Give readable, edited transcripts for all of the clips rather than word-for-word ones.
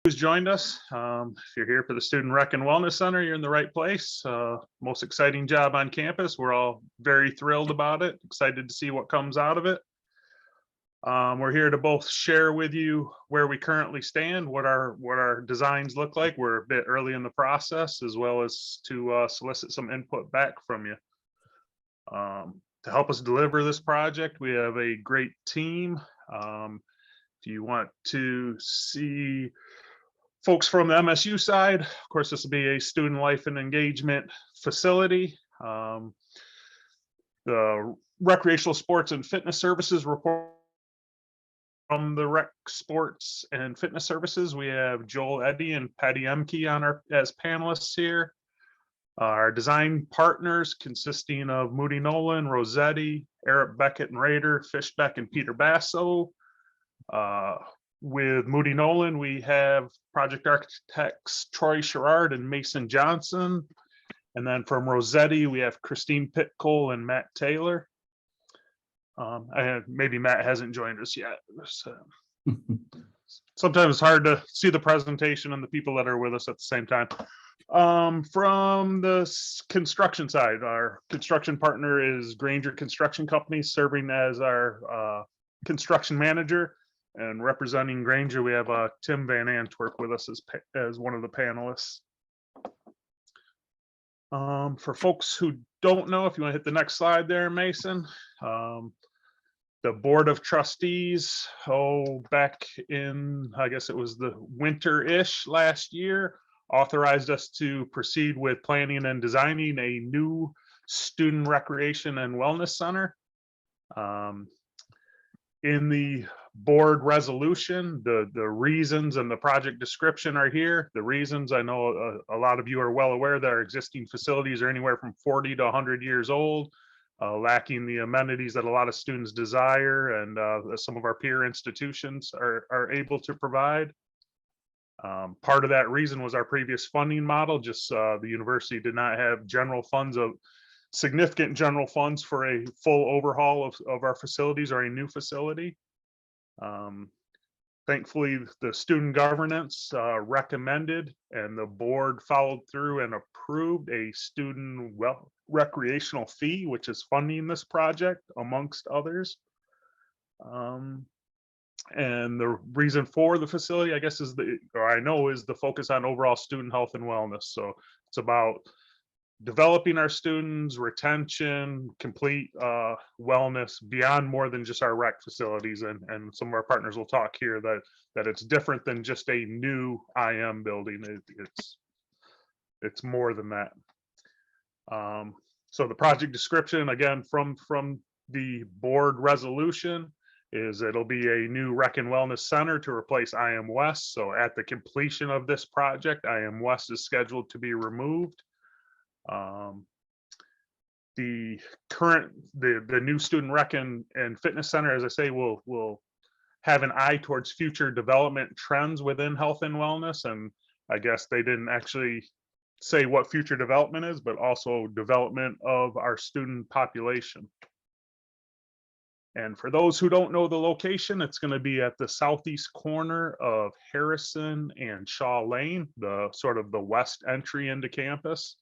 Who's joined us. If you're here for the Student Rec and Wellness Center, you're in the right place. Most exciting job on campus. We're all very thrilled about it, excited to see what comes out of it. We're here to both share with you where we currently stand, what our designs look like. We're a bit early in the process, as well as to solicit some input back from you. To help us deliver this project, we have a great team. If you want to see folks from the MSU side, of course, this will be a student life and engagement facility. The recreational sports and fitness services report from the rec sports and fitness services. We have Joel Eddy and Patty Emke as panelists here. Our design partners consisting of Moody Nolan, Rossetti, Eric Beckett and Rader, Fishbeck and Peter Basso. With Moody Nolan, we have project architects Troy Sherrard and Mason Johnson. And then from Rossetti, we have Christine Pitcole and Matt Taylor. Maybe Matt hasn't joined us yet. So, sometimes it's hard to see the presentation and the people that are with us at the same time. From the construction side, our construction partner is Granger Construction Company, serving as our construction manager. And representing Granger, we have Tim Van Antwerp with us as one of the panelists. For folks who don't know, if you want to hit the next slide there, Mason. The Board of Trustees, back in, I guess it was the winter-ish last year, authorized us to proceed with planning and designing a new student recreation and wellness center. In the board resolution, the reasons and the project description are here. The reasons, I know a lot of you are well aware that our existing facilities are anywhere from 40 to 100 years old, lacking the amenities that a lot of students desire and some of our peer institutions are able to provide. Part of that reason was our previous funding model. Just the university did not have significant general funds for a full overhaul of our facilities or a new facility. Thankfully, the student governance recommended and the board followed through and approved a student recreational fee, which is funding this project amongst others. And the reason for the facility, I guess, is the focus on overall student health and wellness. So it's about developing our students, retention, complete wellness beyond more than just our rec facilities. And some of our partners will talk here that it's different than just a new IM building. It's more than that. So the project description, again, from the board resolution, is it'll be a new rec and wellness center to replace IM West. So at the completion of this project, IM West is scheduled to be removed. The new student rec and fitness center, as I say, will have an eye towards future development trends within health and wellness. And I guess they didn't actually say what future development is, but also development of our student population. And for those who don't know the location, it's going to be at the southeast corner of Harrison and Shaw Lane, the sort of the west entry into campus.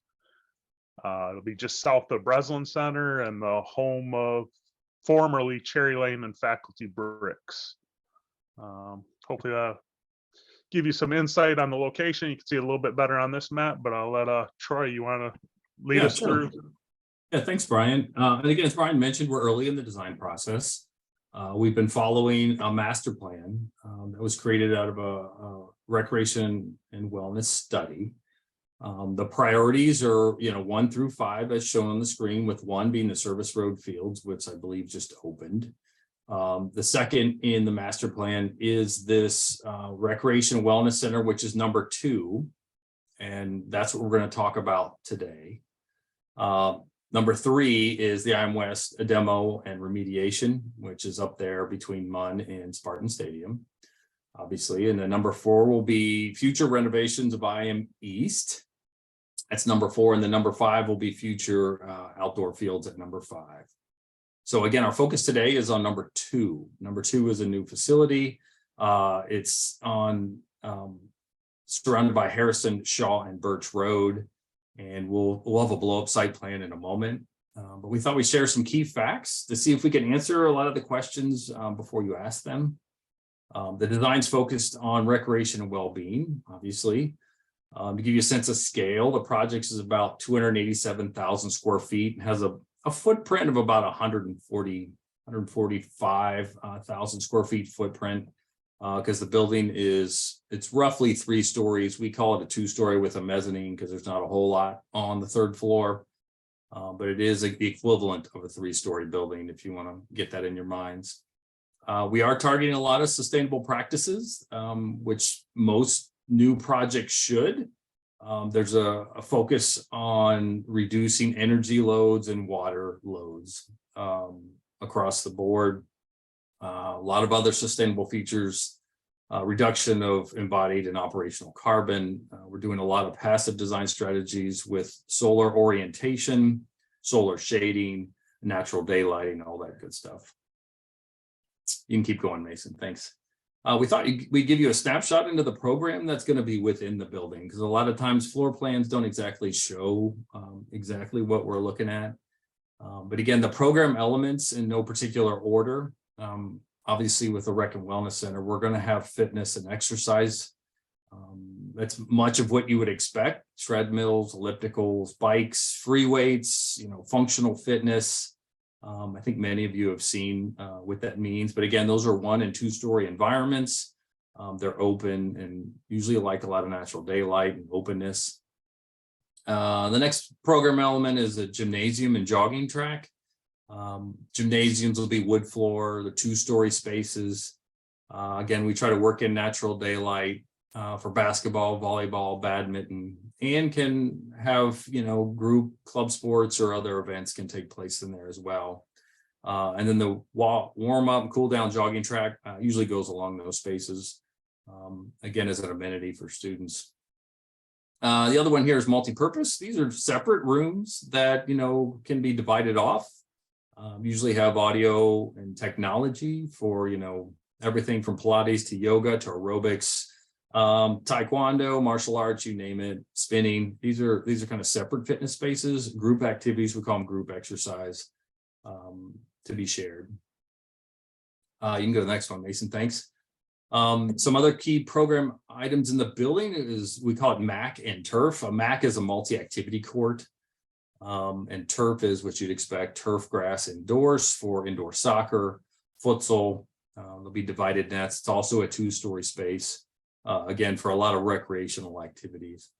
It'll be just south of Breslin Center and the home of formerly Cherry Lane and Faculty Bricks. Hopefully that'll give you some insight on the location. You can see it a little bit better on this map, but I'll let Troy, you want to lead us through? Yeah, thanks, Brian. And again, as Brian mentioned, we're early in the design process. We've been following a master plan that was created out of a recreation and wellness study. The priorities are, 1 through 5 as shown on the screen, with 1 being the service road fields, which I believe just opened. The second in the master plan is this recreation and wellness center, which is number 2. And that's what we're going to talk about today. Number 3 is the IM West demo and remediation, which is up there between Munn and Spartan Stadium, obviously. And then number 4 will be future renovations of IM East. That's number 4. And then number 5 will be future outdoor fields at number 5. So again, our focus today is on number 2. Number 2 is a new facility. It's on surrounded by Harrison, Shaw, and Birch Road. And we'll have a blow-up site plan in a moment. But we thought we'd share some key facts to see if we can answer a lot of the questions before you ask them. The design's focused on recreation and well-being, obviously. To give you a sense of scale, the project is about 287,000 square feet and has a footprint of about 145,000 square feet footprint, because the building it's roughly 3 stories. We call it a 2-story with a mezzanine because there's not a whole lot on the 3rd floor. But it is the equivalent of a 3-story building, if you want to get that in your minds. We are targeting a lot of sustainable practices, which most new projects should. There's a focus on reducing energy loads and water loads across the board. A lot of other sustainable features, reduction of embodied and operational carbon. We're doing a lot of passive design strategies with solar orientation, solar shading, natural daylighting, all that good stuff. You can keep going, Mason. Thanks. We thought we'd give you a snapshot into the program that's going to be within the building, because a lot of times floor plans don't exactly show exactly what we're looking at. But again, the program elements in no particular order. Obviously, with the Rec and Wellness Center, we're going to have fitness and exercise. That's much of what you would expect: treadmills, ellipticals, bikes, free weights, functional fitness. I think many of you have seen what that means. But again, those are 1- and 2-story environments. They're open and usually like a lot of natural daylight and openness. The next program element is a gymnasium and jogging track. Gymnasiums will be wood floor, the 2-story spaces. Again, we try to work in natural daylight for basketball, volleyball, badminton, and can have, group club sports or other events can take place in there as well. And then the warm up, cool down jogging track usually goes along those spaces, again, as an amenity for students. The other one here is multi-purpose. These are separate rooms that, can be divided off. Usually have audio and technology for, everything from Pilates to yoga to aerobics, taekwondo, martial arts, you name it, spinning. These are kind of separate fitness spaces. Group activities, we call them group exercise, to be shared. You can go to the next one, Mason. Thanks. Some other key program items in the building is, we call it MAC and turf. A MAC is a multi-activity court. And turf is what you'd expect: turf grass indoors for indoor soccer, futsal. There'll be divided nets. It's also a 2-story space, again, for a lot of recreational activities.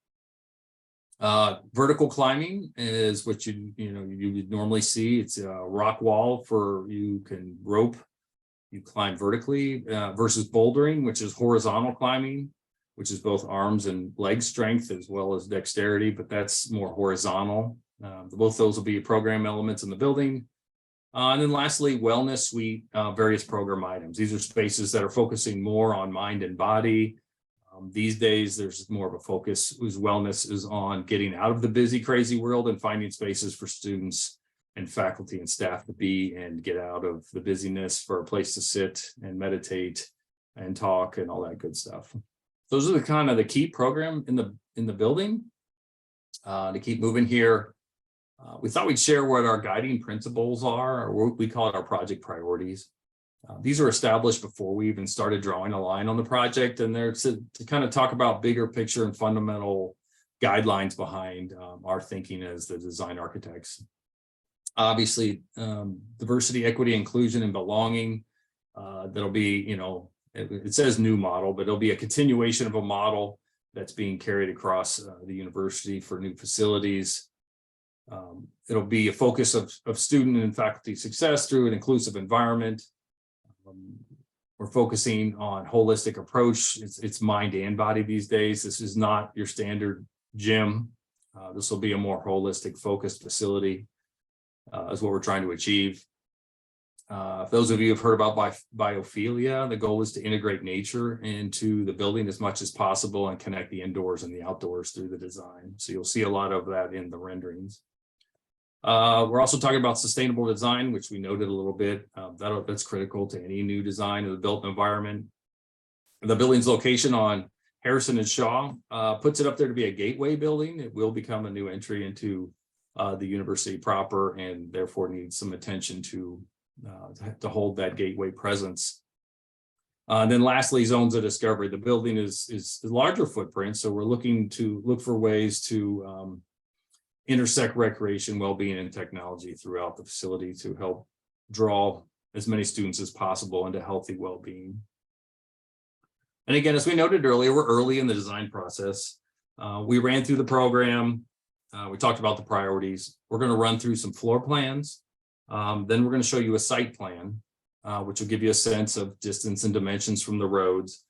Vertical climbing is what you would normally see. It's a rock wall for you can rope, you climb vertically, versus bouldering, which is horizontal climbing, which is both arms and leg strength as well as dexterity, but that's more horizontal. Both those will be program elements in the building. And then lastly, wellness suite, various program items. These are spaces that are focusing more on mind and body. These days, there's more of a focus whose wellness is on getting out of the busy, crazy world and finding spaces for students and faculty and staff to be and get out of the busyness for a place to sit and meditate and talk and all that good stuff. Those are the kind of the key program in the building. To keep moving here, we thought we'd share what our guiding principles are, or what we call it our project priorities. These are established before we even started drawing a line on the project, and they're to kind of talk about bigger picture and fundamental guidelines behind our thinking as the design architects. Obviously, diversity, equity, inclusion, and belonging. That'll be, it says new model, but it'll be a continuation of a model that's being carried across the university for new facilities. It'll be a focus of student and faculty success through an inclusive environment. We're focusing on holistic approach. It's mind and body these days. This is not your standard gym. This will be a more holistic, focused facility, is what we're trying to achieve. If those of you have heard about biophilia, the goal is to integrate nature into the building as much as possible and connect the indoors and the outdoors through the design. So you'll see a lot of that in the renderings. We're also talking about sustainable design, which we noted a little bit. That's critical to any new design of the built environment. The building's location on Harrison and Shaw puts it up there to be a gateway building. It will become a new entry into the university proper, and therefore needs some attention to hold that gateway presence. Then lastly, zones of discovery. The building is larger footprint, so we're looking to look for ways to intersect recreation, well-being, and technology throughout the facility to help draw as many students as possible into healthy well-being. And again, as we noted earlier, we're early in the design process. We ran through the program. We talked about the priorities. We're going to run through some floor plans. Then we're going to show you a site plan, which will give you a sense of distance and dimensions from the roads.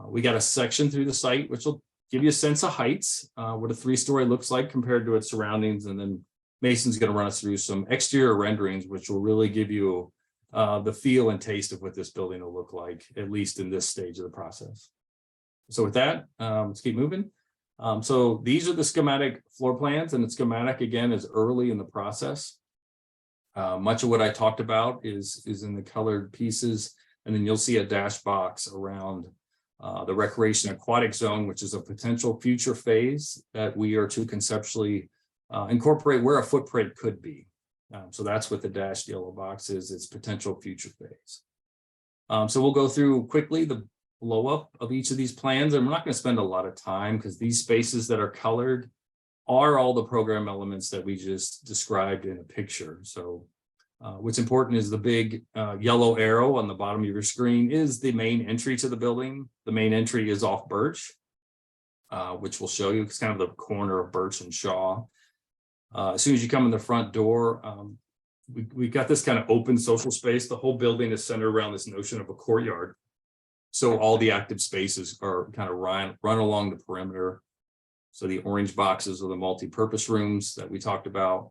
We got a section through the site, which will give you a sense of heights, what a 3-story looks like compared to its surroundings. And then Mason's going to run us through some exterior renderings, which will really give you the feel and taste of what this building will look like, at least in this stage of the process. So with that, let's keep moving. So these are the schematic floor plans, and the schematic again is early in the process. Much of what I talked about is in the colored pieces, and then you'll see a dash box around the recreation aquatic zone, which is a potential future phase that we are to conceptually incorporate where a footprint could be. So that's what the dashed yellow box is, its potential future phase. So we'll go through quickly the blow up of each of these plans, and we're not going to spend a lot of time because these spaces that are colored are all the program elements that we just described in a picture. So what's important is the big yellow arrow on the bottom of your screen is the main entry to the building. The main entry is off Birch, which we'll show you. It's kind of the corner of Birch and Shaw. As soon as you come in the front door, we got this kind of open social space. The whole building is centered around this notion of a courtyard. So all the active spaces are kind of run along the perimeter. So the orange boxes are the multi-purpose rooms that we talked about.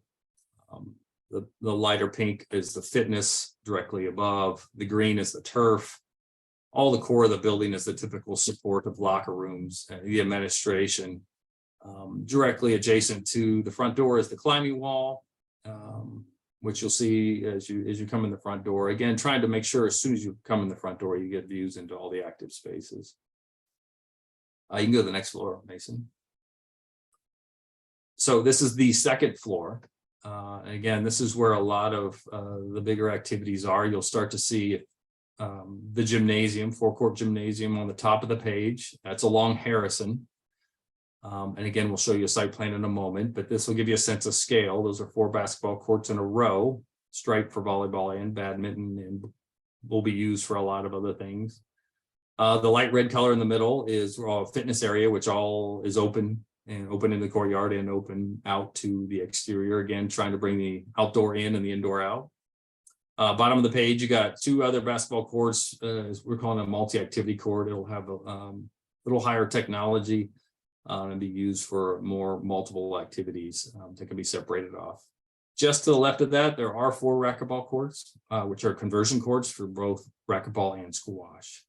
The lighter pink is the fitness directly above. The green is the turf. All the core of the building is the typical support of locker rooms and the administration. Directly adjacent to the front door is the climbing wall, which you'll see as you come in the front door. Again, trying to make sure as soon as you come in the front door, you get views into all the active spaces. You can go to the next floor, Mason. So this is the second floor. And again, this is where a lot of the bigger activities are. You'll start to see the gymnasium, forecourt gymnasium on the top of the page. That's along Harrison. And again, we'll show you a site plan in a moment, but this will give you a sense of scale. Those are 4 basketball courts in a row, striped for volleyball and badminton, and will be used for a lot of other things. The light red color in the middle is a fitness area, which all is open in the courtyard and open out to the exterior. Again, trying to bring the outdoor in and the indoor out. Bottom of the page, you got 2 other basketball courts. We're calling a multi-activity court. It'll have a little higher technology and be used for more multiple activities that can be separated off. Just to the left of that, there are 4 racquetball courts, which are conversion courts for both racquetball and squash.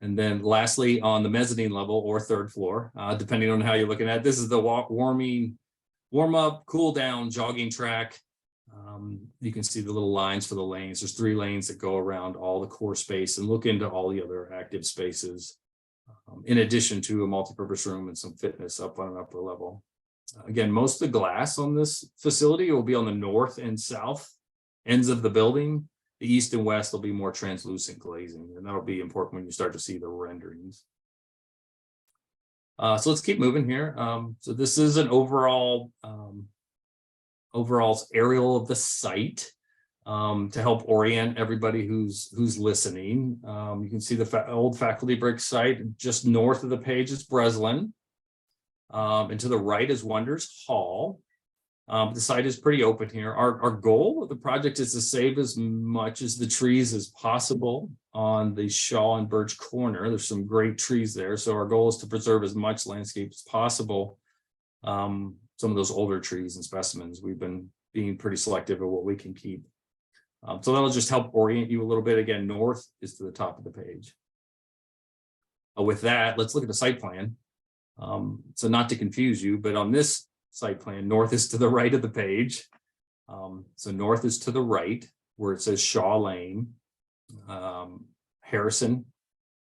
And then lastly, on the mezzanine level or 3rd floor, depending on how you're looking at it, this is the warm up, cool down, jogging track. You can see the little lines for the lanes. There's 3 lanes that go around all the core space and look into all the other active spaces, in addition to a multi-purpose room and some fitness up on an upper level. Again, most of the glass on this facility will be on the north and south ends of the building. The east and west will be more translucent glazing, and that'll be important when you start to see the renderings. So let's keep moving here. So this is an overall aerial of the site to help orient everybody who's listening. You can see the old Faculty Brick site. Just north of the page is Breslin, and to the right is Wonders Hall. The site is pretty open here. Our goal of the project is to save as much as the trees as possible on the Shaw and Birch corner. There's some great trees there, so our goal is to preserve as much landscape as possible. Some of those older trees and specimens, we've been being pretty selective of what we can keep. So that'll just help orient you a little bit. Again, north is to the top of the page. With that, let's look at the site plan. So not to confuse you, but on this site plan, north is to the right of the page. So north is to the right where it says Shaw Lane, Harrison,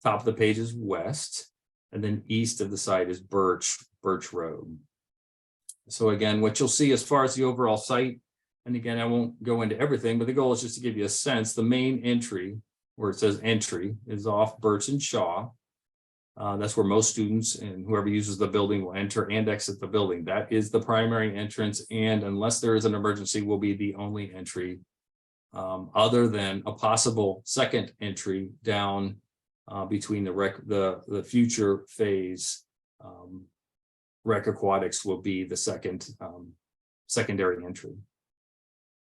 top of the page is west, and then east of the site is Birch Road. So again, what you'll see as far as the overall site, and again, I won't go into everything, but the goal is just to give you a sense. The main entry, where it says entry, is off Birch and Shaw. That's where most students and whoever uses the building will enter and exit the building. That is the primary entrance, and unless there is an emergency, will be the only entry, other than a possible second entry down between the future phase. Rec Aquatics will be the secondary entry.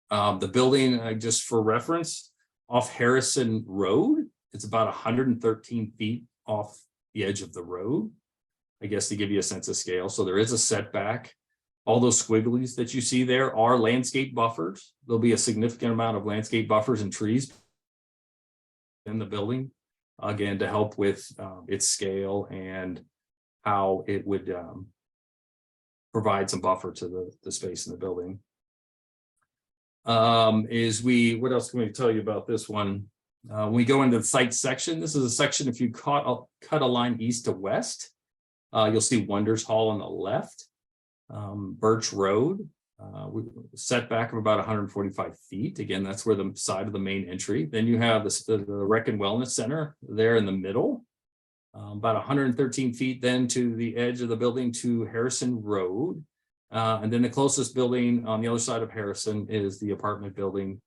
The building, just for reference, off Harrison Road, it's about 113 feet off the edge of the road, I guess, to give you a sense of scale. So there is a setback. All those squigglies that you see there are landscape buffers. There'll be a significant amount of landscape buffers and trees in the building, again, to help with its scale and how it would provide some buffer to the space in the building. What else can we tell you about this one? When we go into the site section, this is a section, if you cut a line east to west, you'll see Wonders Hall on the left, Birch Road, setback of about 145 feet. Again, that's where the side of the main entry. Then you have the Rec and Wellness Center there in the middle, about 113 feet then to the edge of the building to Harrison Road. And then the closest building on the other side of Harrison is the apartment building,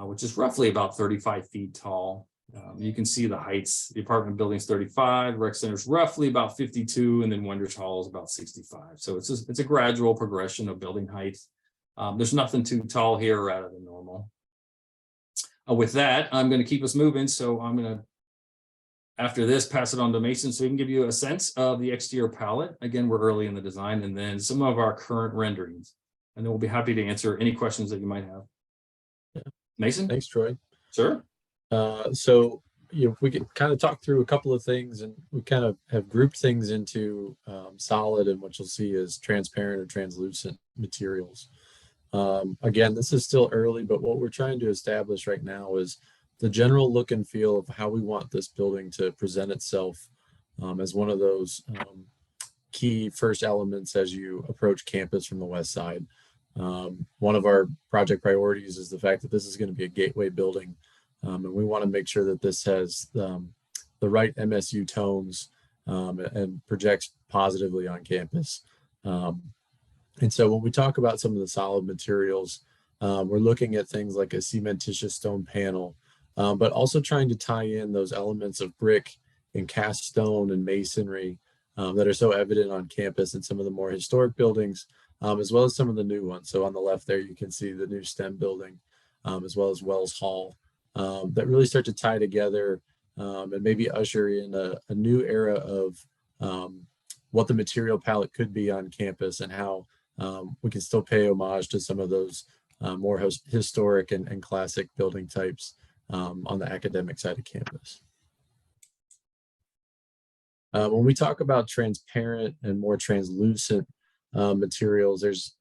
which is roughly about 35 feet tall. You can see the heights. The apartment building is 35, Rec Center is roughly about 52, and then Wonders Hall is about 65. So it's a gradual progression of building height. There's nothing too tall here or out of the normal. With that, I'm going to keep us moving. So I'm going to, after this, pass it on to Mason so he can give you a sense of the exterior palette. Again, we're early in the design, and then some of our current renderings. And then we'll be happy to answer any questions that you might have. Yeah. Mason? Thanks, Troy. Sure. So we can kind of talk through a couple of things, and we kind of have grouped things into solid and what you'll see is transparent or translucent materials. Again, this is still early, but what we're trying to establish right now is the general look and feel of how we want this building to present itself as one of those key first elements as you approach campus from the west side. One of our project priorities is the fact that this is going to be a gateway building, and we want to make sure that this has the right MSU tones and projects positively on campus. And so when we talk about some of the solid materials, we're looking at things like a cementitious stone panel, but also trying to tie in those elements of brick and cast stone and masonry that are so evident on campus in some of the more historic buildings, as well as some of the new ones. So on the left there, you can see the new STEM building, as well as Wells Hall, that really start to tie together and maybe usher in a new era of what the material palette could be on campus and how we can still pay homage to some of those more historic and classic building types on the academic side of campus. When we talk about transparent and more translucent materials, there's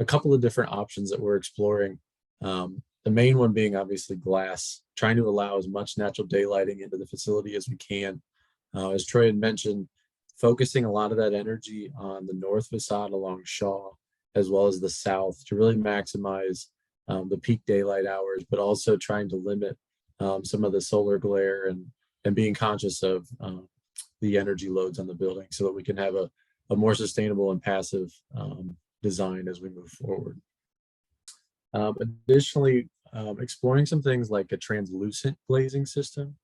a couple of different options that we're exploring. The main one being obviously glass, trying to allow as much natural daylighting into the facility as we can. As Troy had mentioned, focusing a lot of that energy on the north facade along Shaw, as well as the south, to really maximize the peak daylight hours, but also trying to limit some of the solar glare and being conscious of the energy loads on the building so that we can have a more sustainable and passive design as we move forward. Additionally, exploring some things like a translucent glazing system.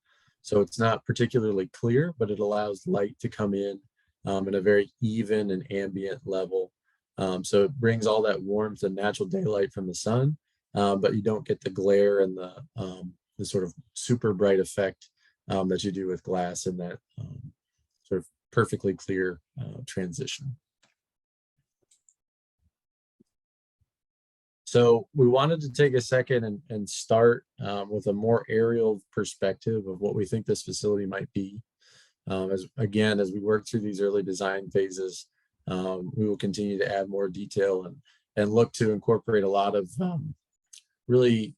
So it's not particularly clear, but it allows light to come in at a very even and ambient level. So it brings all that warmth and natural daylight from the sun, but you don't get the glare and the sort of super bright effect that you do with glass in that sort of perfectly clear transition. So we wanted to take a second and start with a more aerial perspective of what we think this facility might be. As we work through these early design phases, we will continue to add more detail and look to incorporate a lot of really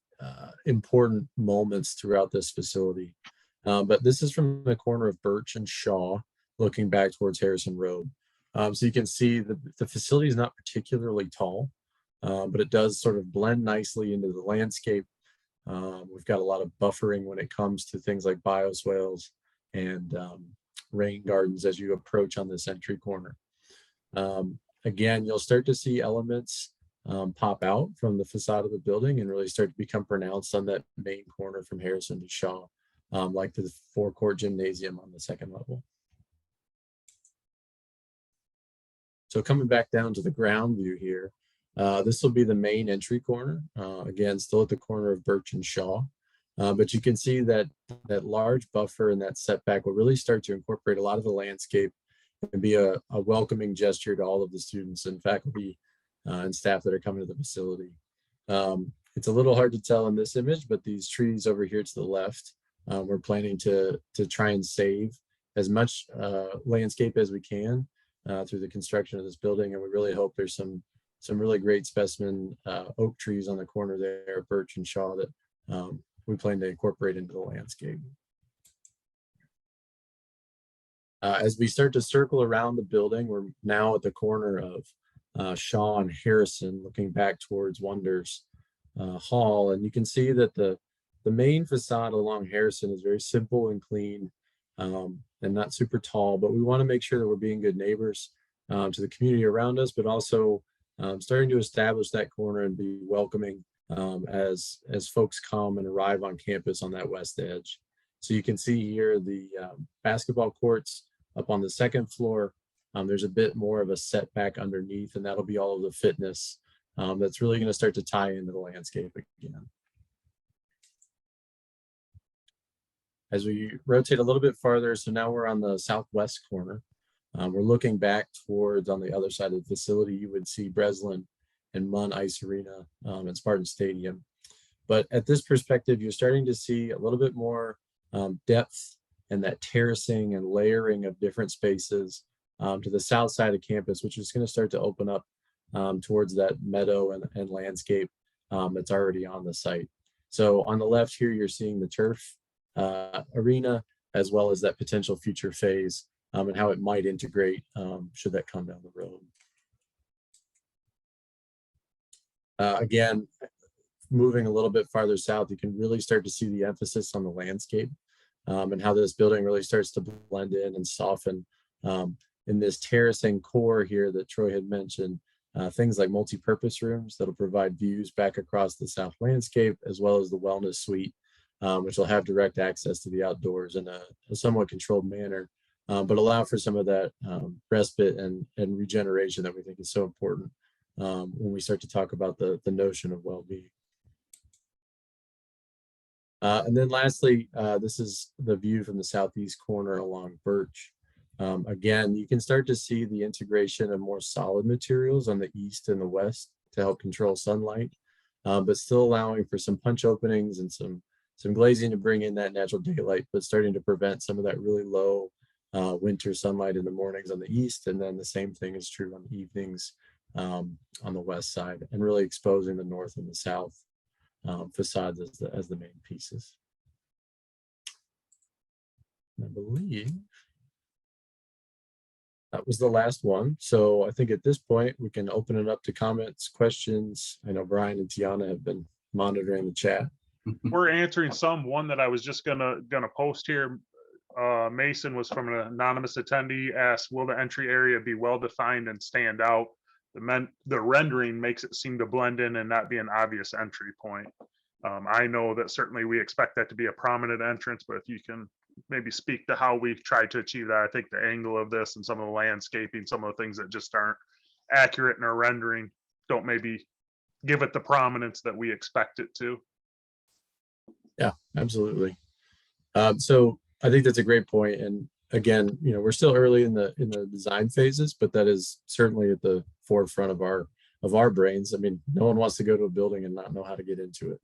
important moments throughout this facility. But this is from the corner of Birch and Shaw, looking back towards Harrison Road. So you can see the facility is not particularly tall, but it does sort of blend nicely into the landscape. We've got a lot of buffering when it comes to things like bioswales and rain gardens as you approach on this entry corner. Again, you'll start to see elements pop out from the facade of the building and really start to become pronounced on that main corner from Harrison to Shaw, like the forecourt gymnasium on the second level. So coming back down to the ground view here, this will be the main entry corner. Again, still at the corner of Birch and Shaw. But you can see that that large buffer and that setback will really start to incorporate a lot of the landscape and be a welcoming gesture to all of the students and faculty and staff that are coming to the facility. It's a little hard to tell in this image, but these trees over here to the left, we're planning to try and save as much landscape as we can through the construction of this building. And we really hope there's some really great specimen oak trees on the corner there, Birch and Shaw, that we plan to incorporate into the landscape. As we start to circle around the building, we're now at the corner of Shaw and Harrison, looking back towards Wonders Hall. And you can see that the main facade along Harrison is very simple and clean and not super tall, but we want to make sure that we're being good neighbors to the community around us, but also starting to establish that corner and be welcoming as folks come and arrive on campus on that west edge. So you can see here the basketball courts up on the second floor. There's a bit more of a setback underneath, and that'll be all of the fitness that's really going to start to tie into the landscape again. As we rotate a little bit farther, so now we're on the southwest corner. We're looking back towards, on the other side of the facility, you would see Breslin and Munn Ice Arena and Spartan Stadium. But at this perspective, you're starting to see a little bit more depth and that terracing and layering of different spaces to the south side of campus, which is going to start to open up towards that meadow and landscape that's already on the site. So on the left here, you're seeing the turf arena, as well as that potential future phase and how it might integrate should that come down the road. Again, moving a little bit farther south, you can really start to see the emphasis on the landscape and how this building really starts to blend in and soften in this terracing core here that Troy had mentioned. Things like multi-purpose rooms that'll provide views back across the south landscape, as well as the wellness suite, which will have direct access to the outdoors in a somewhat controlled manner, but allow for some of that respite and regeneration that we think is so important when we start to talk about the notion of well-being. And then lastly, this is the view from the southeast corner along Birch. Again, you can start to see the integration of more solid materials on the east and the west to help control sunlight, but still allowing for some punch openings and some glazing to bring in that natural daylight, but starting to prevent some of that really low winter sunlight in the mornings on the east. And then the same thing is true on the evenings on the west side, and really exposing the north and the south facades as the main pieces. I believe that was the last one. So I think at this point we can open it up to comments, questions. I know Brian and Tiana have been monitoring the chat. We're answering some. One that I was just gonna post here. Mason was from an anonymous attendee, asked, will the entry area be well defined and stand out? The rendering makes it seem to blend in and not be an obvious entry point. I know that certainly we expect that to be a prominent entrance, but if you can maybe speak to how we've tried to achieve that. I think the angle of this and some of the landscaping, some of the things that just aren't accurate in our rendering, don't maybe give it the prominence that we expect it to. Yeah, absolutely. So I think that's a great point. And again, you know, we're still early in the design phases, but that is certainly at the forefront of our brains. I mean, no one wants to go to a building and not know how to get into it.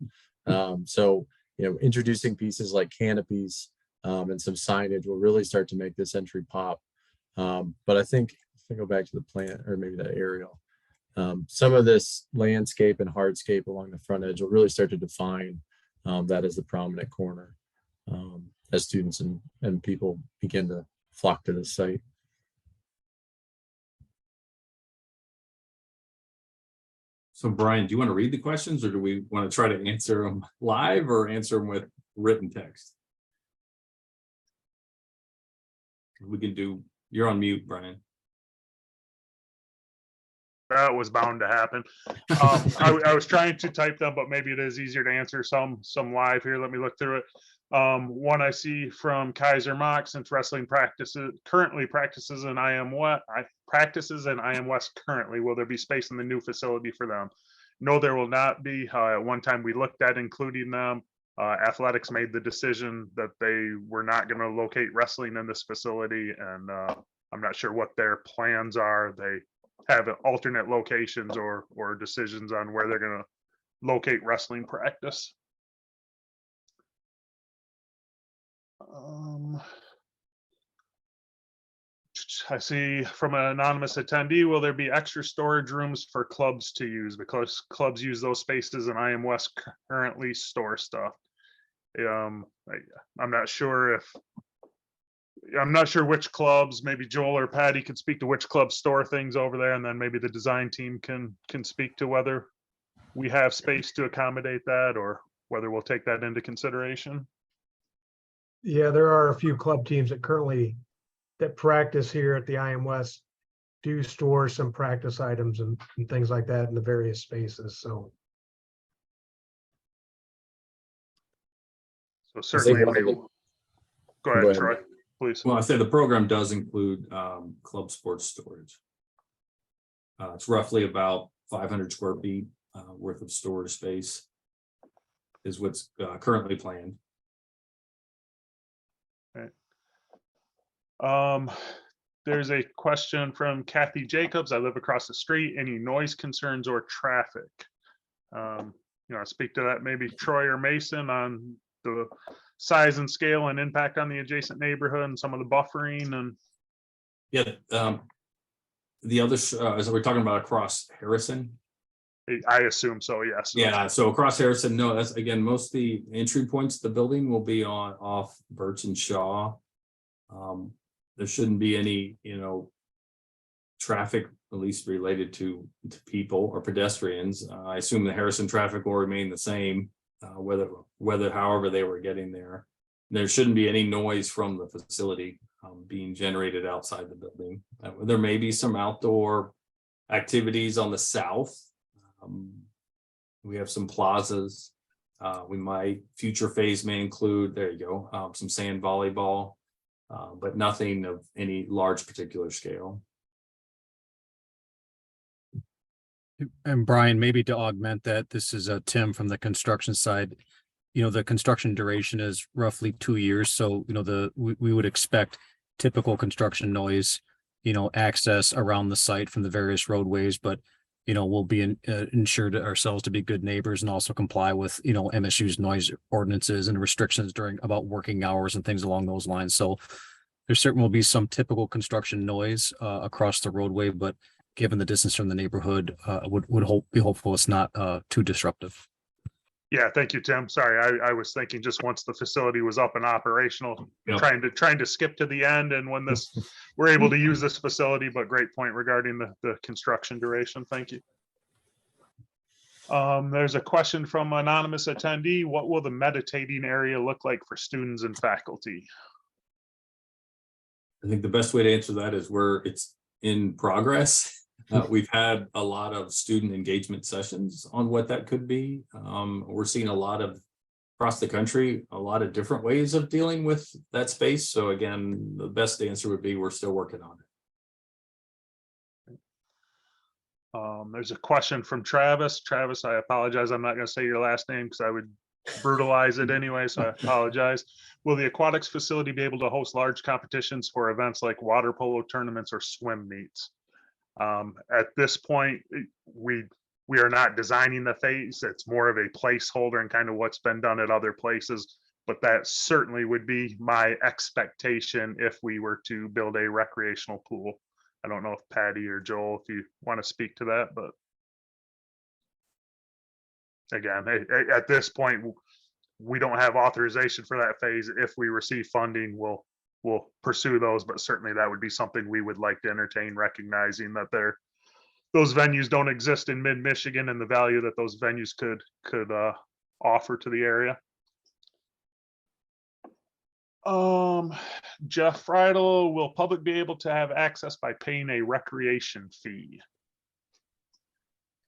So, you know, introducing pieces like canopies and some signage will really start to make this entry pop. But I think if I go back to the plan, or maybe that aerial, some of this landscape and hardscape along the front edge will really start to define that as the prominent corner. as students and people begin to flock to the site. So Brian, do you want to read the questions, or do we want to try to answer them live or answer them with written text? We can do, you're on mute, Brian. That was bound to happen. I was trying to type them, but maybe it is easier to answer some live here. Let me look through it. One I see from Kaiser Mock, since wrestling currently practices in IM West currently, will there be space in the new facility for them? No, there will not be. At one time we looked at including them. Athletics made the decision that they were not going to locate wrestling in this facility, and I'm not sure what their plans are. They have alternate locations or decisions on where they're going to locate wrestling practice. I see from an anonymous attendee, will there be extra storage rooms for clubs to use, because clubs use those spaces and IM West currently store stuff? I'm not sure which clubs, maybe Joel or Patty could speak to which clubs store things over there, and then maybe the design team can speak to whether we have space to accommodate that or whether we'll take that into consideration. Yeah, there are a few club teams that practice here at the IM West do store some practice items and things like that in the various spaces. So certainly, go ahead, Troy, please. Well, I said the program does include club sports storage. It's roughly about 500 square feet worth of storage space is what's currently planned. There's a question from Kathy Jacobs. I live across the street. Any noise concerns or traffic? Speak to that, maybe Troy or Mason, on the size and scale and impact on the adjacent neighborhood and some of the buffering. And yeah, the other is we're talking about across Harrison. I assume so, yes. Yeah, so across Harrison, no, that's again, most of the entry points to the building will be off Birch and Shaw. There shouldn't be any, traffic, at least related to people or pedestrians. I assume the Harrison traffic will remain the same, whether however they were getting there. There shouldn't be any noise from the facility being generated outside the building. There may be some outdoor activities on the south. We have some plazas. Future phase may include, there you go, some sand volleyball. But nothing of any large particular scale. And Brian, maybe to augment that, this is Tim from the construction side. The construction duration is roughly 2 years. So, we would expect typical construction noise, access around the site from the various roadways, but, we'll be ensured ourselves to be good neighbors and also comply with, MSU's noise ordinances and restrictions about working hours and things along those lines. So there certainly will be some typical construction noise across the roadway, but given the distance from the neighborhood, be hopeful it's not too disruptive. Yeah, thank you, Tim. Sorry, I was thinking just once the facility was up and operational, Yep. trying to skip to the end, and when we're able to use this facility. But great point regarding the construction duration. Thank you. There's a question from an anonymous attendee. What will the meditating area look like for students and faculty? I think the best way to answer that is it's in progress. We've had a lot of student engagement sessions on what that could be. We're seeing a lot of across the country, a lot of different ways of dealing with that space. So again, the best answer would be we're still working on it. There's a question from Travis. Travis, I apologize. I'm not going to say your last name because I would brutalize it anyway, so I apologize. Will the aquatics facility be able to host large competitions for events like water polo tournaments or swim meets? At this point, we are not designing the phase. It's more of a placeholder and kind of what's been done at other places. But that certainly would be my expectation if we were to build a recreational pool. I don't know if Patty or Joel, if you want to speak to that, but again, at this point, we don't have authorization for that phase. If we receive funding, we'll pursue those, but certainly that would be something we would like to entertain, recognizing that those venues don't exist in mid-Michigan and the value that those venues could offer to the area. Jeff Friedel, will public be able to have access by paying a recreation fee?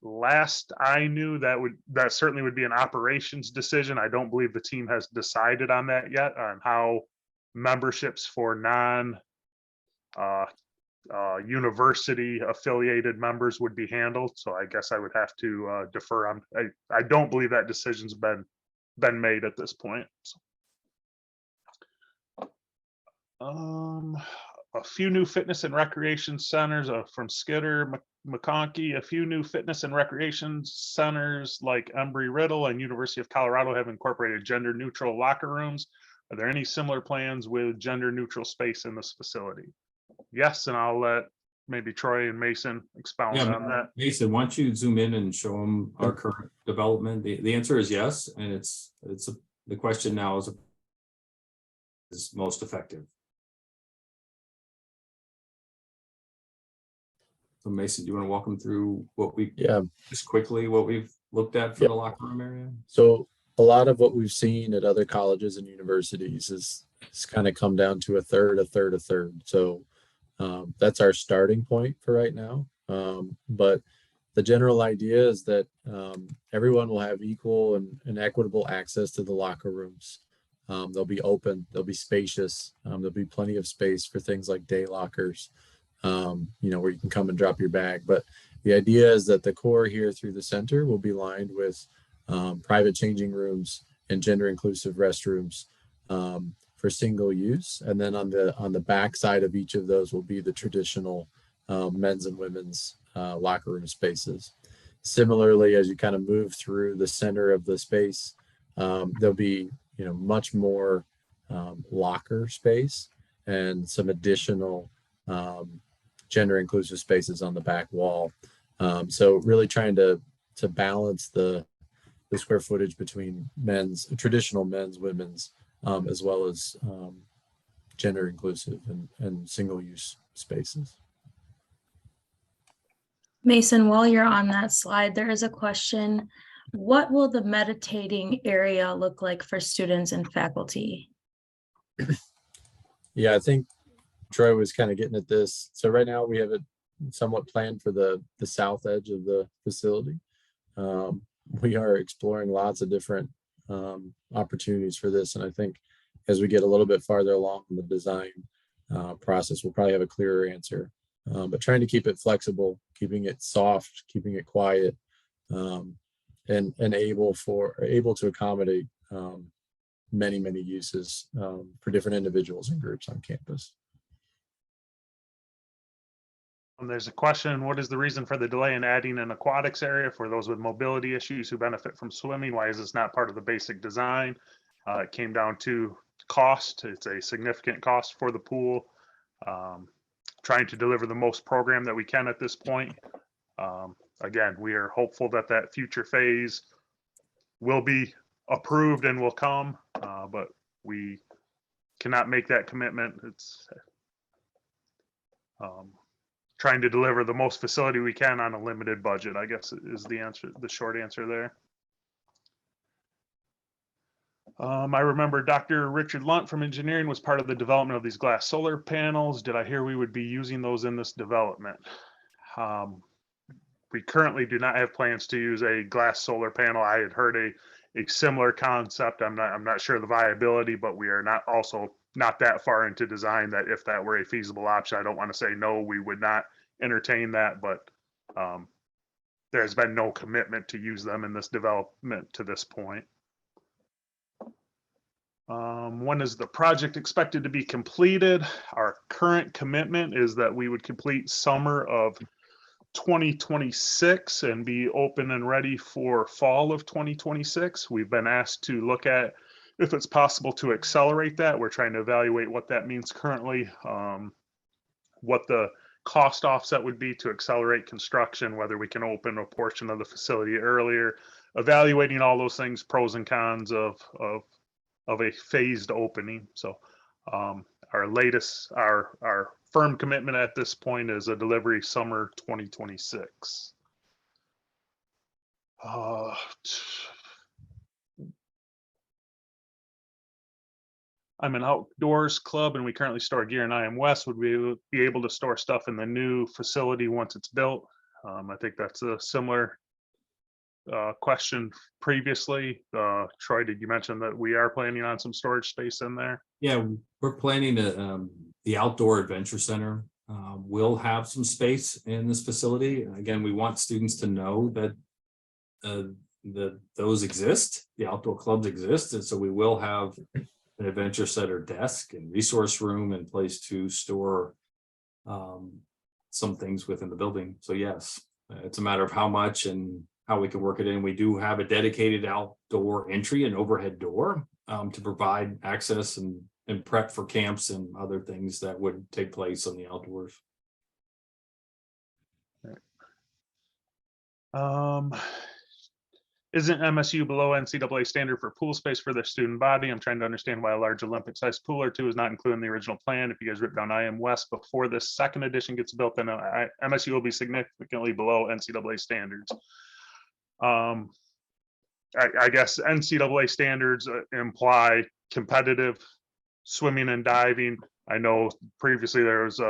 Last I knew, that certainly would be an operations decision. I don't believe the team has decided on that yet, on how memberships for university affiliated members would be handled. So I guess I would have to defer on. I don't believe that decision's been made at this point. A few new fitness and recreation centers from Skidder, McConkey. A few new fitness and recreation centers like Embry-Riddle and University of Colorado have incorporated gender neutral locker rooms. Are there any similar plans with gender neutral space in this facility? Yes, and I'll let maybe Troy and Mason expound on that. Mason, why don't you zoom in and show them our current development? The answer is yes, and the question now is most effective. So Mason, do you want to walk them through what we just quickly what we've looked at for the locker room area? So a lot of what we've seen at other colleges and universities is kind of come down to a third. So that's our starting point for right now. But the general idea is that everyone will have equal and equitable access to the locker rooms. They'll be open, they'll be spacious, there'll be plenty of space for things like day lockers, where you can come and drop your bag. But the idea is that the core here through the center will be lined with private changing rooms and gender inclusive restrooms for single use. And then on the back side of each of those will be the traditional men's and women's locker room spaces. Similarly, as you kind of move through the center of the space, there'll be much more locker space and some additional gender inclusive spaces on the back wall. So really trying to balance the square footage between traditional men's, women's, as well as gender inclusive and single use spaces. Mason, while you're on that slide, there is a question. What will the meditating area look like for students and faculty? Yeah, I think Troy was kind of getting at this. So right now we have it somewhat planned for the south edge of the facility. We are exploring lots of different opportunities for this. And I think as we get a little bit farther along in the design process, we'll probably have a clearer answer. But trying to keep it flexible, keeping it soft, keeping it quiet, and able to accommodate many uses for different individuals and groups on campus. There's a question, what is the reason for the delay in adding an aquatics area for those with mobility issues who benefit from swimming? Why is this not part of the basic design? It came down to cost. It's a significant cost for the pool. Trying to deliver the most program that we can at this point. Again, we are hopeful that future phase will be approved and will come, but we cannot make that commitment. It's trying to deliver the most facility we can on a limited budget, I guess is the answer, the short answer there. I remember Dr. Richard Lunt from engineering was part of the development of these glass solar panels. Did I hear we would be using those in this development? We currently do not have plans to use a glass solar panel. I had heard a similar concept. I'm not sure the viability, but we are not that far into design that if that were a feasible option, I don't want to say no, we would not entertain that, but there has been no commitment to use them in this development to this point. When is the project expected to be completed? Our current commitment is that we would complete summer of 2026 and be open and ready for fall of 2026. We've been asked to look at if it's possible to accelerate that. We're trying to evaluate what that means currently, what the cost offset would be to accelerate construction, whether we can open a portion of the facility earlier. evaluating all those things, pros and cons of a phased opening. So our firm commitment at this point is a delivery summer 2026. I'm an outdoors club and we currently store gear in IM West. Would we be able to store stuff in the new facility once it's built? I think that's a similar question previously. Troy, did you mention that we are planning on some storage space in there? Yeah, we're planning to, the outdoor adventure center will have some space in this facility. Again, we want students to know that those exist, the outdoor clubs exist, and so we will have an adventure center desk and resource room and place to store some things within the building. So yes, it's a matter of how much and how we can work it in. We do have a dedicated outdoor entry and overhead door to provide access and prep for camps and other things that would take place on the outdoors. Isn't MSU below NCAA standard for pool space for their student body? I'm trying to understand why a large Olympic sized pool or two is not included in the original plan. If you guys rip down IM West before this second edition gets built, then MSU will be significantly below NCAA standards. I guess NCAA standards imply competitive swimming and diving. I know previously there was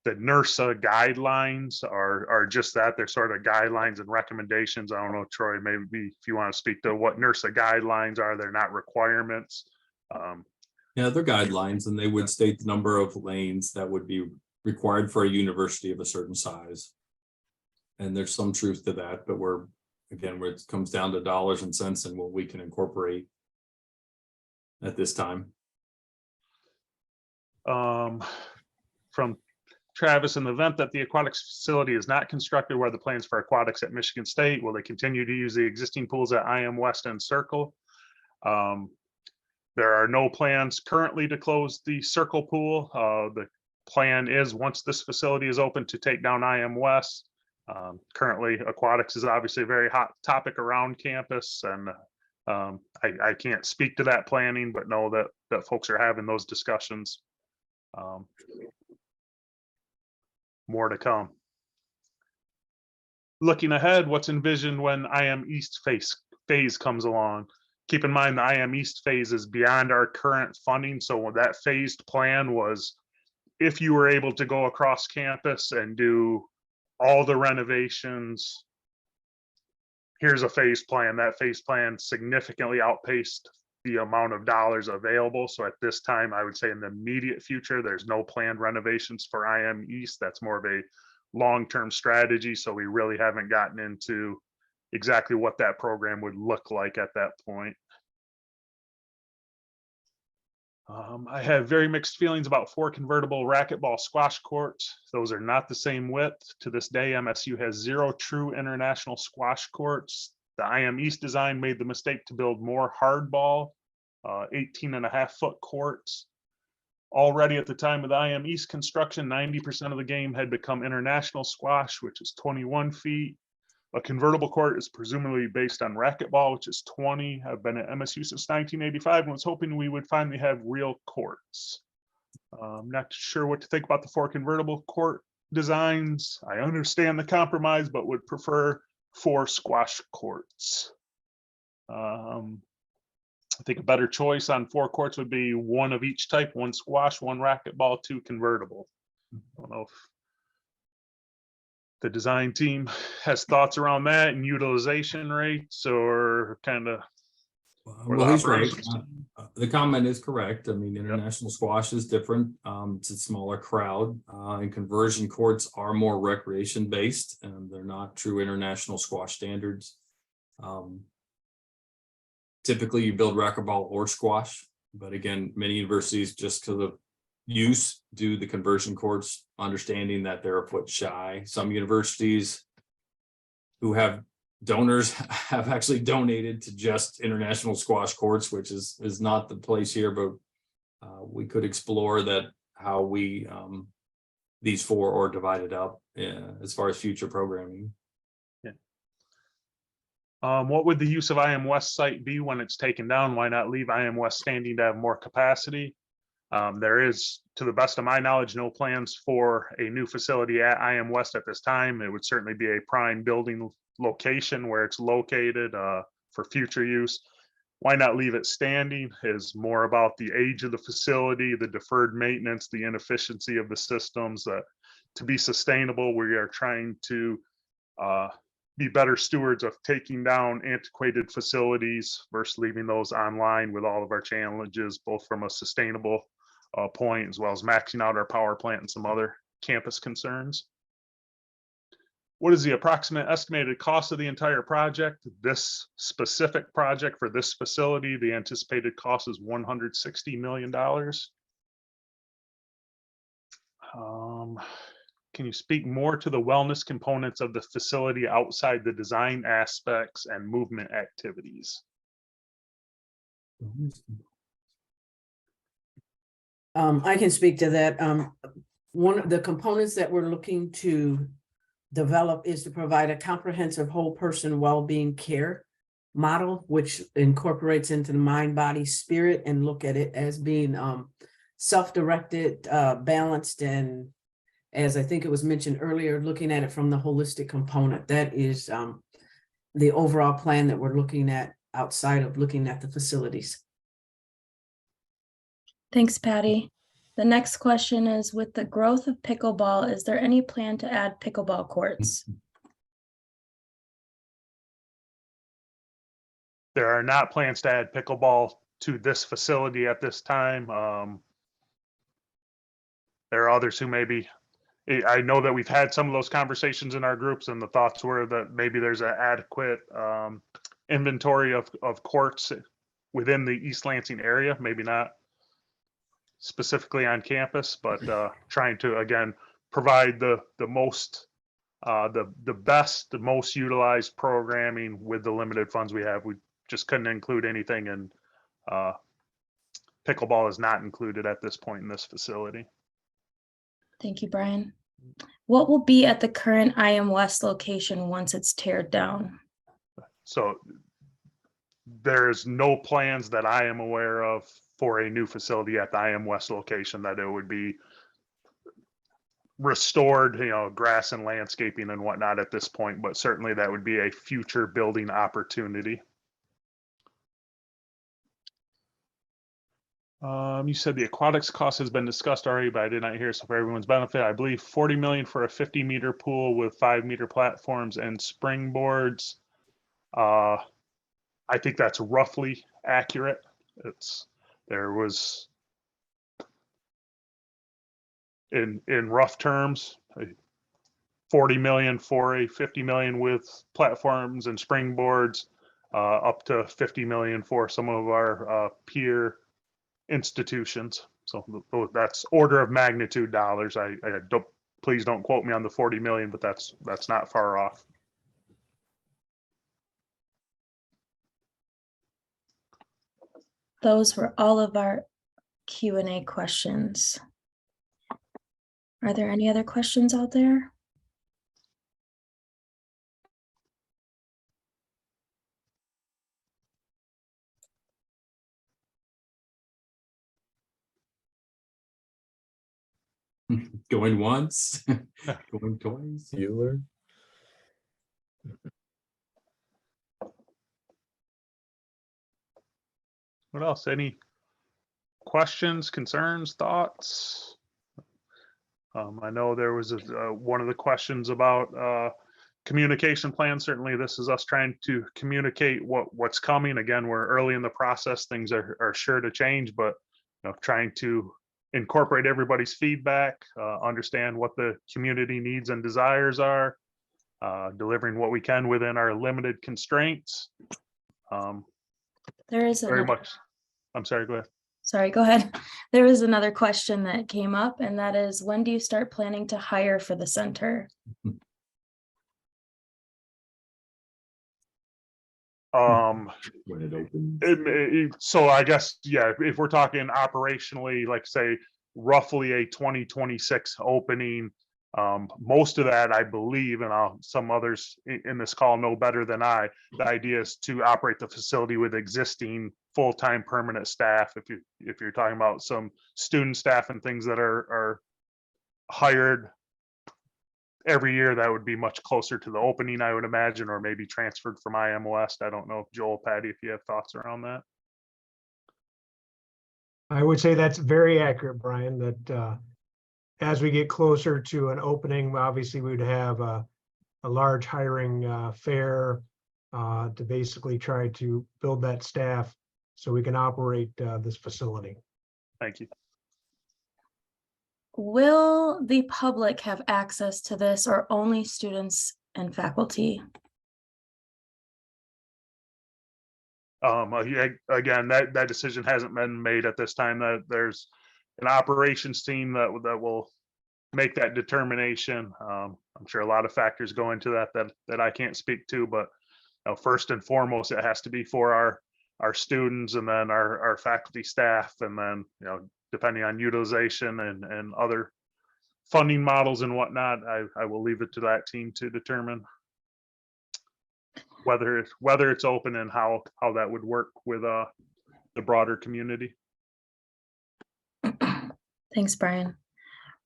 the NERSA guidelines are just that. They're sort of guidelines and recommendations. I don't know, Troy, maybe if you want to speak to what NERSA guidelines are, they're not requirements. Yeah, they're guidelines, and they would state the number of lanes that would be required for a university of a certain size. And there's some truth to that, but again, where it comes down to dollars and cents and what we can incorporate at this time. From Travis, in the event that the aquatics facility is not constructed, where the plans for aquatics at Michigan State, will they continue to use the existing pools at IM West and Circle? There are no plans currently to close the Circle pool. The plan is, once this facility is open, to take down IM West. Currently, aquatics is obviously a very hot topic around campus, and I can't speak to that planning, but know that folks are having those discussions. More to come. Looking ahead, what's envisioned when IM East phase comes along? Keep in mind the IM East phase is beyond our current funding. So that phased plan was, if you were able to go across campus and do all the renovations, here's a phase plan. That phase plan significantly outpaced the amount of dollars available. So at this time, I would say in the immediate future, there's no planned renovations for IM East. That's more of a long-term strategy. So we really haven't gotten into exactly what that program would look like at that point. I have very mixed feelings about 4 convertible racquetball squash courts. Those are not the same width. To this day, MSU has 0 true international squash courts. The IM East design made the mistake to build more hardball, 18.5-foot courts. Already at the time of the IM East construction, 90% of the game had become international squash, which is 21 feet. A convertible court is presumably based on racquetball, which is 20. I've been at MSU since 1985 and was hoping we would finally have real courts. I'm not sure what to think about the 4 convertible court designs. I understand the compromise, but would prefer 4 squash courts. I think a better choice on 4 courts would be 1 of each type: 1 squash, 1 racquetball, 2 convertible. I don't know if the design team has thoughts around that and utilization rates, or kind of. Well, he's right. The comment is correct. I mean, international squash is different. It's a smaller crowd, and conversion courts are more recreation based, and they're not true international squash standards. Typically, you build racquetball or squash, but again, many universities, just because of use, do the conversion courts, understanding that they're a foot shy. Some universities who have donors have actually donated to just international squash courts, which is not the place here, but we could explore that, how we these 4 are divided up as far as future programming. Yeah. What would the use of IM West site be when it's taken down? Why not leave IM West standing to have more capacity? There is, to the best of my knowledge, no plans for a new facility at IM West at this time. It would certainly be a prime building location where it's located for future use. Why not leave it standing is more about the age of the facility, the deferred maintenance, the inefficiency of the systems. To be sustainable, we are trying to be better stewards of taking down antiquated facilities versus leaving those online with all of our challenges, both from a sustainable point as well as maxing out our power plant and some other campus concerns. What is the approximate estimated cost of the entire project? This specific project for this facility, the anticipated cost is $160 million. Can you speak more to the wellness components of the facility outside the design aspects and movement activities? I can speak to that. One of the components that we're looking to develop is to provide a comprehensive whole person well-being care model, which incorporates into the mind, body, spirit, and look at it as being self-directed, balanced, and as I think it was mentioned earlier, looking at it from the holistic component. That is the overall plan that we're looking at outside of looking at the facilities. Thanks, Patty. The next question is, with the growth of pickleball, is there any plan to add pickleball courts? There are not plans to add pickleball to this facility at this time. There are others who maybe, I know that we've had some of those conversations in our groups, and the thoughts were that maybe there's an adequate inventory of courts within the East Lansing area, maybe not specifically on campus, but trying to, again, provide the most, the best, the most utilized programming with the limited funds we have. We just couldn't include anything, and pickleball is not included at this point in this facility. Thank you, Brian. What will be at the current IM West location once it's teared down? So there's no plans that I am aware of for a new facility at the IM West location, that it would be restored, grass and landscaping and whatnot at this point, but certainly that would be a future building opportunity. You said the aquatics cost has been discussed already, but I did not hear. So for everyone's benefit, I believe 40 million for a 50-meter pool with 5-meter platforms and springboards. I think that's roughly accurate. There was, in rough terms, 40 million for a 50 million with platforms and springboards, up to 50 million for some of our peer institutions. So that's order of magnitude dollars. I don't, please don't quote me on the 40 million, but that's not far off. Those were all of our Q&A questions. Are there any other questions out there? Going once, going twice. Bueller. What else? Any questions, concerns, thoughts? I know there was one of the questions about communication plan. Certainly this is us trying to communicate what's coming. Again, we're early in the process. Things are sure to change, but trying to incorporate everybody's feedback, understand what the community needs and desires are, delivering what we can within our limited constraints. There is Very another, much. I'm sorry, go ahead. sorry, go ahead. There is another question that came up, and that is, when do you start planning to hire for the center? When it opens. So I guess, yeah, if we're talking operationally, like say roughly a 2026 opening, Most of that, I believe, and some others in this call know better than I, the idea is to operate the facility with existing full-time permanent staff. If you're talking about some student staff and things that are hired every year, that would be much closer to the opening, I would imagine, or maybe transferred from IM West. I don't know, Joel, Patty, if you have thoughts around that. I would say that's very accurate, Brian, that as we get closer to an opening, obviously we would have a large hiring fair to basically try to build that staff so we can operate this facility. Thank you. Will the public have access to this or only students and faculty? Again, that decision hasn't been made at this time. That there's an operations team that will make that determination. I'm sure a lot of factors go into that I can't speak to, but first and foremost, it has to be for our students, and then our faculty, staff, and then depending on utilization and other funding models and whatnot, I will leave it to that team to determine whether it's open and how that would work with the broader community. Thanks, Brian.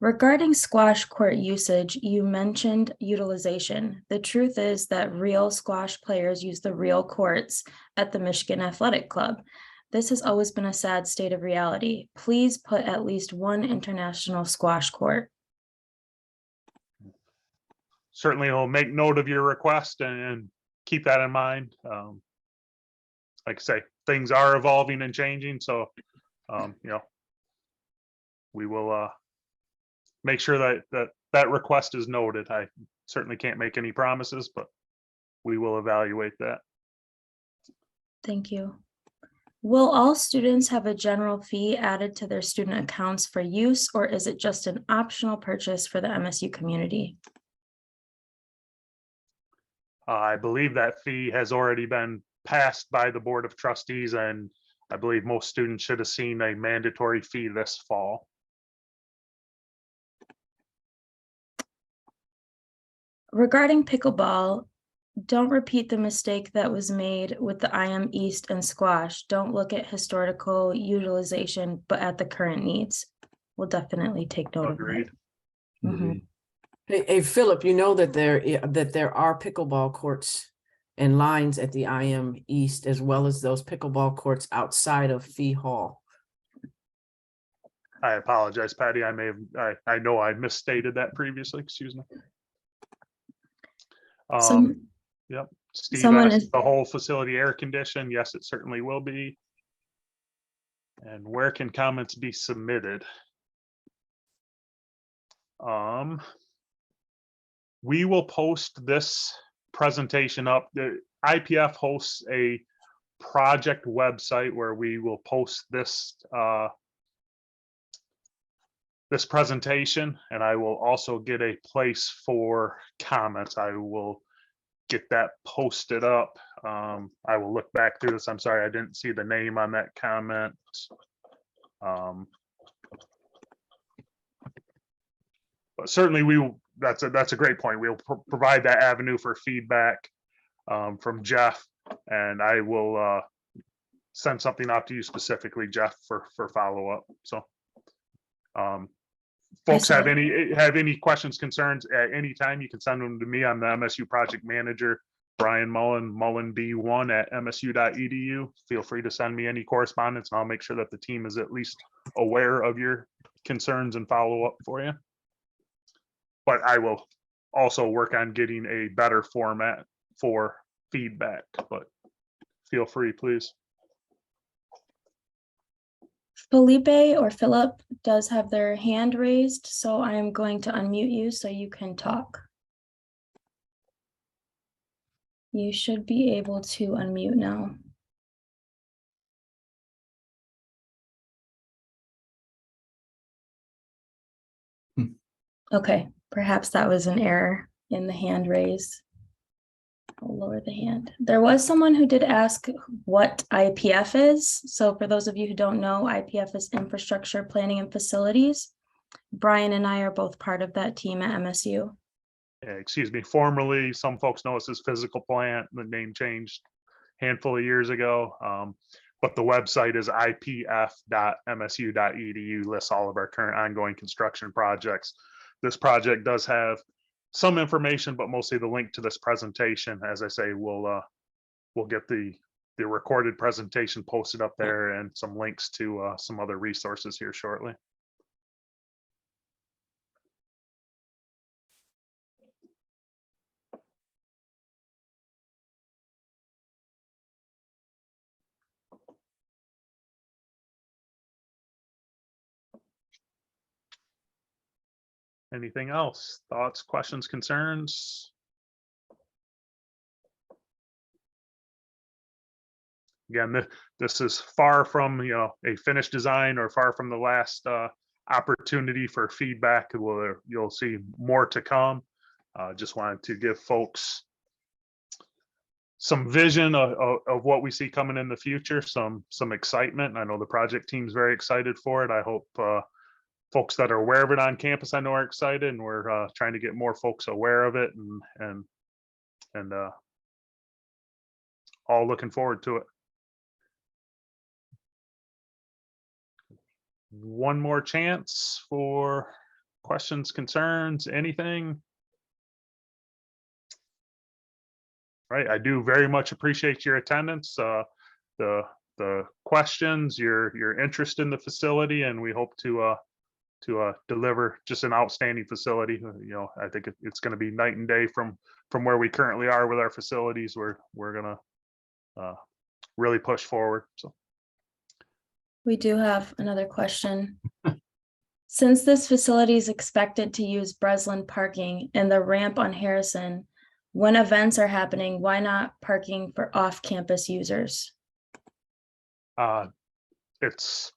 Regarding squash court usage, you mentioned utilization. The truth is that real squash players use the real courts at the Michigan Athletic Club. This has always been a sad state of reality. Please put at least one international squash court. Certainly, I'll make note of your request and keep that in mind. Like I say, things are evolving and changing, so we will make sure that request is noted. I certainly can't make any promises, but we will evaluate that. Thank you. Will all students have a general fee added to their student accounts for use, or is it just an optional purchase for the MSU community? I believe that fee has already been passed by the Board of Trustees, and I believe most students should have seen a mandatory fee this fall. Regarding pickleball, don't repeat the mistake that was made with the IM East and squash. Don't look at historical utilization, but at the current needs. We'll definitely take note Agreed. of that. Mhm. Hey, Philip, you know that there are pickleball courts and lines at the IM East, as well as those pickleball courts outside of Fee Hall. I apologize, Patty. I know I misstated that previously. Excuse me. Yep. Steve someone asked is- the whole facility air conditioned. Yes, it certainly will be. And where can comments be submitted? We will post this presentation up. The IPF hosts a project website where we will post this this presentation, and I will also get a place for comments. I will get that posted up. I will look back through this. I'm sorry, I didn't see the name on that comment. But certainly that's a great point. We'll provide that avenue for feedback from Jeff, and I will send something out to you specifically, Jeff, for follow-up. So folks have any questions, concerns at any time, you can send them to me. I'm the MSU project manager, Brian Mullen B1 at msu.edu. Feel free to send me any correspondence, and I'll make sure that the team is at least aware of your concerns and follow up for you. But I will also work on getting a better format for feedback, but feel free, please. Felipe or Philip does have their hand raised, so I am going to unmute you so you can talk. You should be able to unmute now. Okay, perhaps that was an error in the hand raise. I'll lower the hand. There was someone who did ask what IPF is. So for those of you who don't know, IPF is Infrastructure Planning and Facilities. Brian and I are both part of that team at MSU. Excuse me, formerly, some folks know us as Physical Plant. The name changed a handful of years ago. But the website is ipf.msu.edu, lists all of our current ongoing construction projects. This project does have some information, but mostly the link to this presentation. As I say, we'll get the recorded presentation posted up there and some links to some other resources here shortly. Anything else? Thoughts, questions, concerns? Again, this is far from, a finished design or far from the last opportunity for feedback. You'll see more to come. Just wanted to give folks some vision of what we see coming in the future, some excitement. I know the project team's very excited for it. I hope folks that are aware of it on campus, I know, are excited, and we're trying to get more folks aware of it and all looking forward to it. One more chance for questions, concerns, anything. Right, I do very much appreciate your attendance, the questions, your interest in the facility, and we hope to deliver just an outstanding facility. I think it's going to be night and day from where we currently are with our facilities. We're gonna really push forward. So We do have another question. Since this facility is expected to use Breslin parking and the ramp on Harrison, when events are happening, why not parking for off-campus users? it's,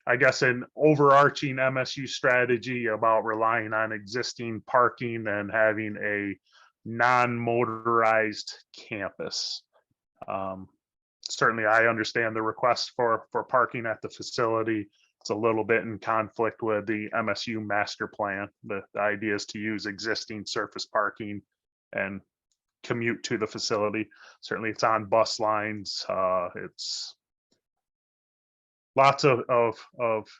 I guess, an overarching MSU strategy about relying on existing parking and having a non-motorized campus. Certainly, I understand the request for parking at the facility. It's a little bit in conflict with the MSU master plan. The idea is to use existing surface parking and commute to the facility. Certainly, it's on bus lines. It's lots of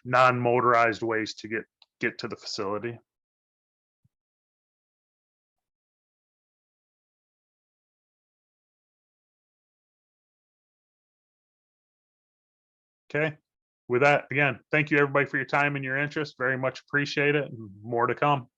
non-motorized ways to get to the facility. Okay. With that, again, thank you everybody for your time and your interest. Very much appreciate it, and more to come.